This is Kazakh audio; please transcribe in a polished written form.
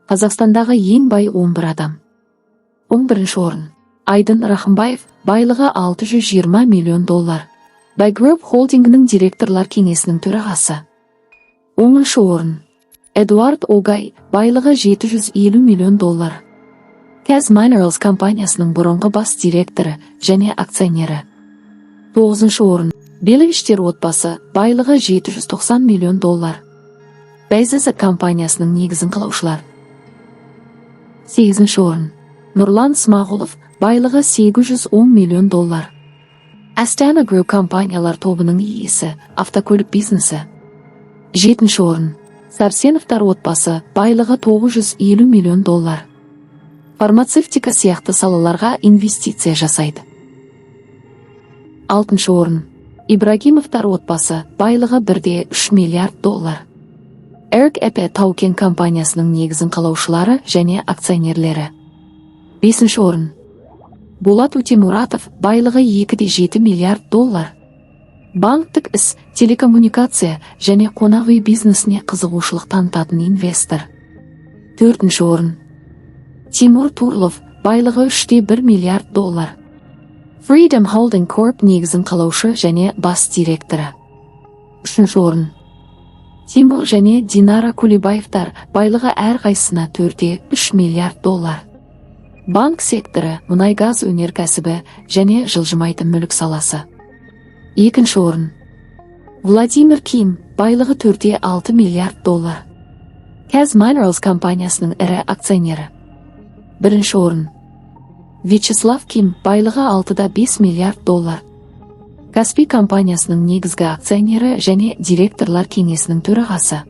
Қазақстандағы ең бай 11 адам. 11-ші орын. Айдын Рахымбаев, байлығы $620 миллион. Бай Group холдингінің директорлар кеңесінің төрағасы. 10-ші орын. Эдуард Огай, байлығы $750 миллион. Kaz Minerals компаниясының бұрынғы бас директоры және акционері. 9-ші орын. Беловичтер отбасы, байлығы $790 миллион. Бәйзісі компаниясының негізін қалаушылар. 8-ші орын. Нұрлан Смағұлов, байлығы $810 миллион. Астана Group компаниялар тобының иесі, автокөлік бизнесі. 7-ші орын. Сарсеновтар отбасы, байлығы $950 миллион. Фармацевтика сияқты салаларға инвестиция жасайды. 6-ші орын. Ибрагимовтар отбасы, байлығы $1,3 миллиард. Эрик Эпе Таукен компаниясының негізін қалаушылары және акционерлері. 5-ші орын. Болат Өтемұратов, байлығы $2,7 миллиард. Банктік іс, телекоммуникация және қонақ үй бизнесіне қызығушылық танытатын инвестор. 4-ші орын. Тимур Турлов, байлығы $3,1 миллиард. Freedom Holding Corp негізін қалаушы және бас директоры. 3-ші орын. Тимур және Динара Кулебаевтар, байлығы әрқайсысына $4,3 миллиард. Банк секторы, мұнай-газ өнеркәсібі және жылжымайтын мүлік саласы. 2-ші орын. Владимир Ким, байлығы $4,6 миллиард. Kaz Minerals компаниясының ірі акционері. 1-ші орын. Вячеслав Ким, байлығы $6,5 миллиард. Каспий компаниясының негізгі акционері және директорлар кеңесінің төрағасы.